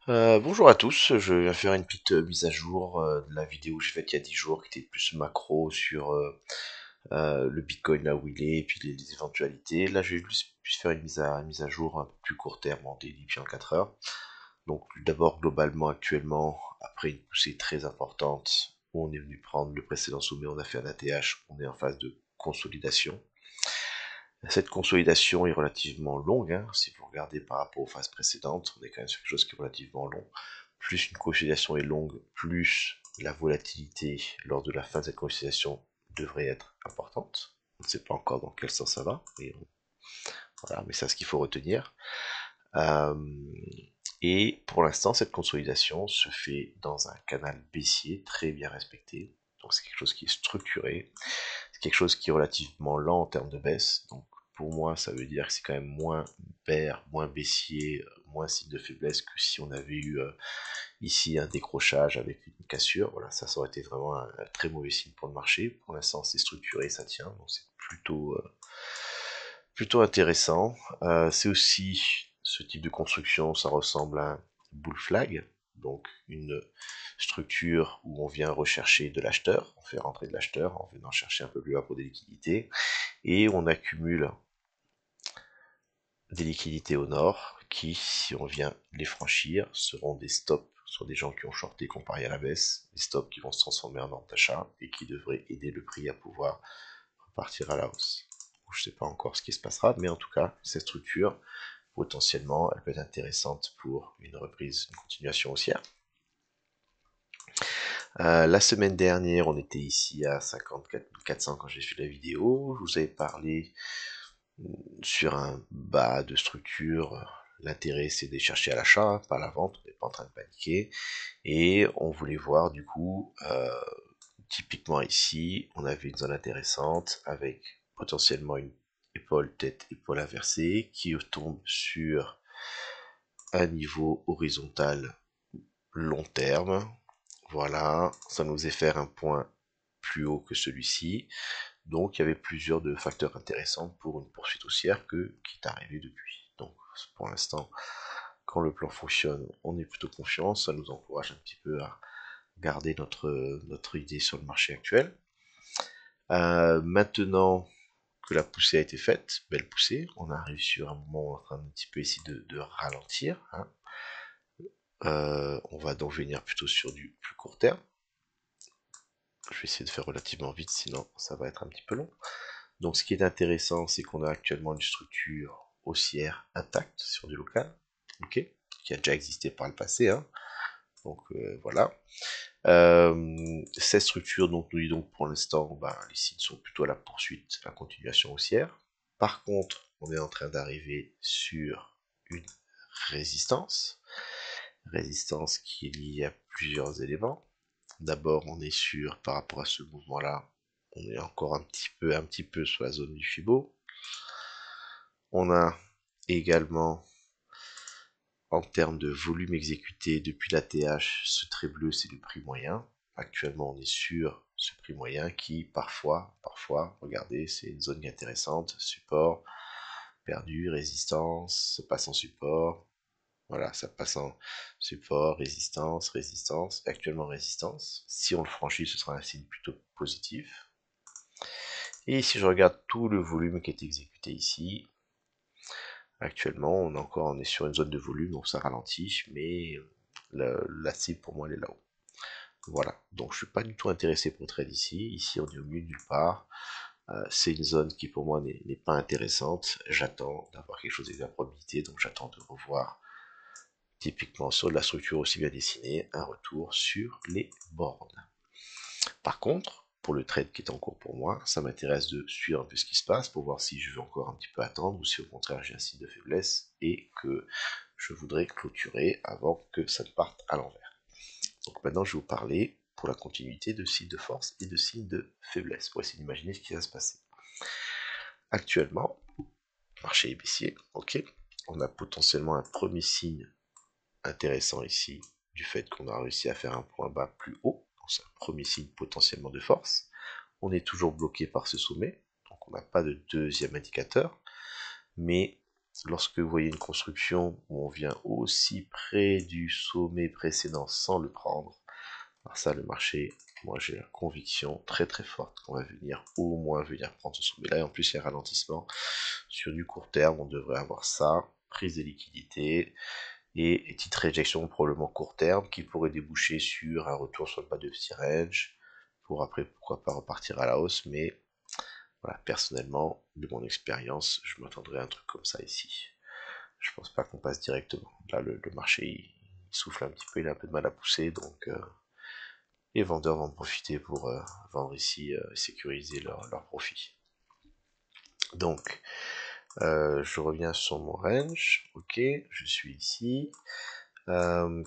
Bonjour à tous, je viens faire une petite mise à jour de la vidéo que j'ai faite il y a 10 jours qui était plus macro sur le Bitcoin là où il est et puis les éventualités. Là je vais plus faire une mise à jour un peu plus court terme en daily puis en 4 heures. Donc d'abord globalement actuellement, après une poussée très importante, où on est venu prendre le précédent sommet, on a fait un ATH, on est en phase de consolidation. Cette consolidation est relativement longue, hein, si vous regardez par rapport aux phases précédentes, on est quand même sur quelque chose qui est relativement long. Plus une consolidation est longue, plus la volatilité lors de la fin de cette consolidation devrait être importante. On ne sait pas encore dans quel sens ça va, voilà, mais c'est ce qu'il faut retenir. Euh, et pour l'instant, cette consolidation se fait dans un canal baissier très bien respecté. Donc c'est quelque chose qui est structuré, c'est quelque chose qui est relativement lent en termes de baisse. Donc pour moi, ça veut dire que c'est quand même moins bear, moins baissier, moins signe de faiblesse que si on avait eu ici un décrochage avec une cassure. Voilà, ça aurait été vraiment un très mauvais signe pour le marché. Pour l'instant, c'est structuré, ça tient, donc c'est plutôt intéressant. C'est aussi ce type de construction, ça ressemble à un bull flag, donc une structure où on vient rechercher de l'acheteur, on fait rentrer de l'acheteur en venant chercher un peu plus bas pour des liquidités, et on accumule des liquidités au nord qui, si on vient les franchir, seront des stops sur des gens qui ont shorté comparé à la baisse, des stops qui vont se transformer en ordre d'achat et qui devraient aider le prix à pouvoir repartir à la hausse. Je ne sais pas encore ce qui se passera, mais en tout cas, cette structure, potentiellement, elle peut être intéressante pour une reprise, une continuation haussière. La semaine dernière, on était ici à 54 400 quand j'ai fait la vidéo. Je vous avais parlé sur un bas de structure. L'intérêt, c'est de chercher à l'achat, hein, pas à la vente. On n'est pas en train de paniquer. Et on voulait voir, du coup, typiquement ici, on avait une zone intéressante avec potentiellement une épaule, tête, épaule inversée qui tombe sur un niveau horizontal long terme. Voilà, ça nous faisait faire un point plus haut que celui-ci. Donc il y avait plusieurs de facteurs intéressants pour une poursuite haussière qui est arrivé depuis. Donc pour l'instant, quand le plan fonctionne, on est plutôt confiant. Ça nous encourage un petit peu à garder notre idée sur le marché actuel. Maintenant que la poussée a été faite, belle poussée, on arrive sur un moment où on est en train un petit peu essayer de ralentir, hein. On va donc venir plutôt sur du plus court terme. Je vais essayer de faire relativement vite, sinon ça va être un petit peu long. Donc ce qui est intéressant, c'est qu'on a actuellement une structure haussière intacte sur du local, ok, qui a déjà existé par le passé, hein. Donc voilà. Cette structure donc, nous dit donc pour l'instant, ben, les signes sont plutôt à la poursuite, la continuation haussière. Par contre, on est en train d'arriver sur une résistance. Résistance qui est liée à plusieurs éléments. D'abord, on est sûr par rapport à ce mouvement-là, on est encore un petit peu sur la zone du Fibo. On a également, en termes de volume exécuté depuis la TH, ce trait bleu, c'est le prix moyen. Actuellement, on est sur ce prix moyen qui, parfois, regardez, c'est une zone intéressante. Support, perdu, résistance, ça passe en support. Voilà, ça passe en support, résistance, résistance, actuellement résistance. Si on le franchit, ce sera un signe plutôt positif. Et si je regarde tout le volume qui est exécuté ici, actuellement, on est sur une zone de volume, donc ça ralentit, mais la cible pour moi elle est là-haut. Voilà, donc je suis pas du tout intéressé pour trade ici. Ici, on est au milieu de nulle part. C'est une zone qui pour moi n'est pas intéressante. J'attends d'avoir quelque chose de la probabilité, donc j'attends de revoir typiquement sur de la structure aussi bien dessinée, un retour sur les bornes. Par contre, pour le trade qui est en cours pour moi, ça m'intéresse de suivre un peu ce qui se passe pour voir si je veux encore un petit peu attendre ou si au contraire j'ai un signe de faiblesse et que je voudrais clôturer avant que ça ne parte à l'envers. Donc maintenant je vais vous parler pour la continuité de signes de force et de signes de faiblesse pour essayer d'imaginer ce qui va se passer. Actuellement, marché est baissier, ok, on a potentiellement un premier signe intéressant ici du fait qu'on a réussi à faire un point bas plus haut, c'est un premier signe potentiellement de force. On est toujours bloqué par ce sommet, donc on n'a pas de deuxième indicateur, mais lorsque vous voyez une construction où on vient aussi près du sommet précédent sans le prendre, alors ça, le marché, moi j'ai la conviction très très forte qu'on va venir au moins venir prendre ce sommet-là. Et en plus, il y a un ralentissement sur du court terme, on devrait avoir ça, prise de liquidité et titre réjection probablement court terme qui pourrait déboucher sur un retour sur le bas de petit range pour après pourquoi pas repartir à la hausse. Mais voilà, personnellement, de mon expérience, je m'attendrais à un truc comme ça ici. Je pense pas qu'on passe directement. Là, le marché il souffle un petit peu, il a un peu de mal à pousser, donc les vendeurs vont en profiter pour vendre ici et sécuriser leur profit. Donc, je reviens sur mon range. Ok, je suis ici.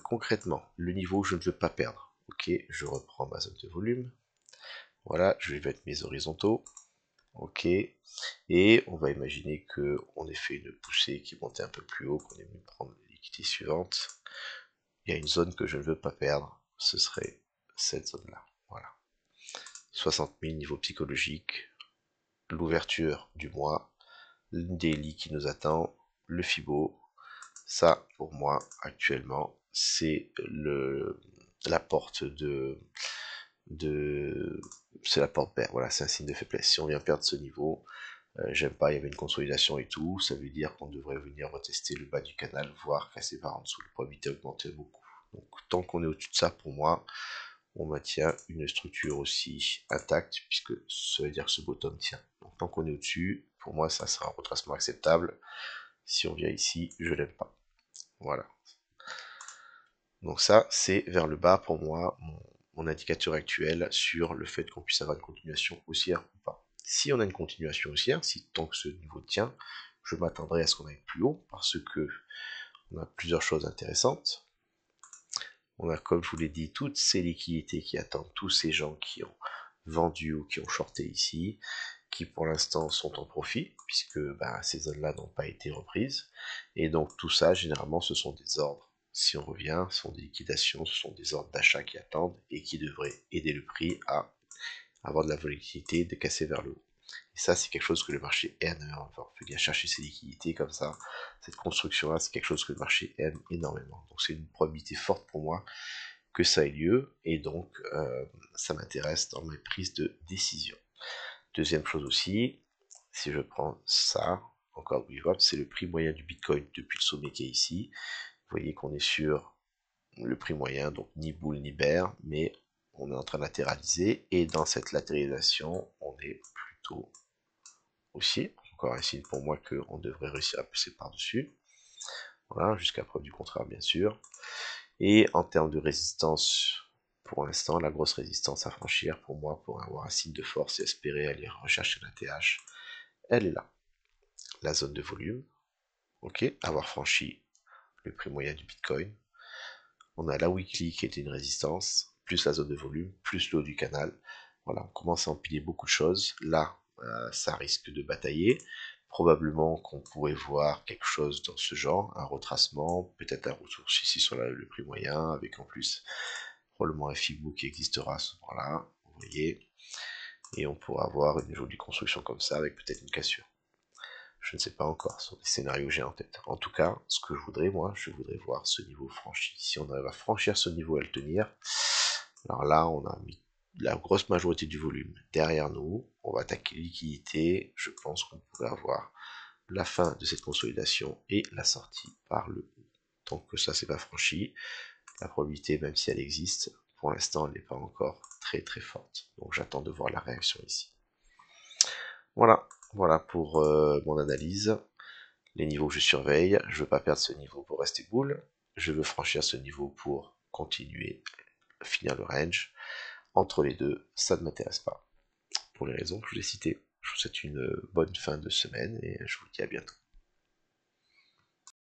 Concrètement, le niveau je ne veux pas perdre. Ok, je reprends ma zone de volume. Voilà, je vais mettre mes horizontaux. Ok, et on va imaginer qu'on ait fait une poussée qui montait un peu plus haut, qu'on ait venu prendre l'équité suivante. Il y a une zone que je ne veux pas perdre, ce serait cette zone-là. Voilà. 60 000 niveau psychologique, l'ouverture du mois, le daily qui nous attend, le FIBO. Ça, pour moi, actuellement, c'est la porte c'est la porte verte. Voilà, c'est un signe de faiblesse. Si on vient perdre ce niveau, j'aime pas, il y avait une consolidation et tout, ça veut dire qu'on devrait venir retester le bas du canal, voire casser par en dessous, la probabilité augmenter beaucoup. Donc tant qu'on est au-dessus de ça, pour moi, on maintient une structure aussi intacte, puisque ça veut dire que ce bottom tient. Donc tant qu'on est au-dessus, pour moi, ça sera un retracement acceptable. Si on vient ici, je l'aime pas. Voilà. Donc ça, c'est vers le bas pour moi, mon indicateur actuel sur le fait qu'on puisse avoir une continuation haussière ou pas. Si on a une continuation haussière, si tant que ce niveau tient, je m'attendrai à ce qu'on aille plus haut, parce que on a plusieurs choses intéressantes. On a, comme je vous l'ai dit, toutes ces liquidités qui attendent tous ces gens qui ont vendu ou qui ont shorté ici, qui pour l'instant sont en profit, puisque ces zones-là n'ont pas été reprises. Et donc tout ça, généralement, ce sont des ordres. Si on revient, ce sont des liquidations, ce sont des ordres d'achat qui attendent et qui devraient aider le prix à avoir de la volatilité, de casser vers le haut. Et ça, c'est quelque chose que le marché aime. Il faut chercher ces liquidités comme ça. Cette construction-là, c'est quelque chose que le marché aime énormément. Donc c'est une probabilité forte pour moi que ça ait lieu. Et donc, ça m'intéresse dans mes prises de décision. Deuxième chose aussi, si je prends ça, encore c'est le prix moyen du Bitcoin depuis le sommet qui est ici. Vous voyez qu'on est sur le prix moyen, donc ni boule ni bear, mais on est en train de latéraliser, et dans cette latéralisation, on est plutôt haussier. Encore un signe pour moi qu'on devrait réussir à pousser par-dessus. Voilà, jusqu'à preuve du contraire, bien sûr. Et en termes de résistance, pour l'instant, la grosse résistance à franchir, pour moi, pour avoir un signe de force et espérer aller rechercher la TH, elle est là. La zone de volume, ok, avoir franchi le prix moyen du Bitcoin. On a la weekly qui était une résistance, plus la zone de volume, plus le haut du canal. Voilà, on commence à empiler beaucoup de choses. Là, ça risque de batailler. Probablement qu'on pourrait voir quelque chose dans ce genre, un retracement, peut-être un retour ici sur le prix moyen, avec en plus probablement un FIBO qui existera à ce moment-là, vous voyez, et on pourra avoir une jolie construction comme ça, avec peut-être une cassure. Je ne sais pas encore, ce sont des scénarios que j'ai en tête. En tout cas, ce que je voudrais, moi, je voudrais voir ce niveau franchi. Si on arrive à franchir ce niveau et à le tenir, alors là, on a mis la grosse majorité du volume derrière nous, on va attaquer les liquidités, je pense qu'on pourrait avoir la fin de cette consolidation et la sortie par le haut. Tant que ça c'est pas franchi, la probabilité, même si elle existe, pour l'instant elle n'est pas encore très très forte. Donc j'attends de voir la réaction ici. Voilà, voilà pour mon analyse. Les niveaux que je surveille, je veux pas perdre ce niveau pour rester boule, je veux franchir ce niveau pour continuer, finir le range. Entre les deux, ça ne m'intéresse pas. Pour les raisons que je vous ai citées. Je vous souhaite une bonne fin de semaine et je vous dis à bientôt.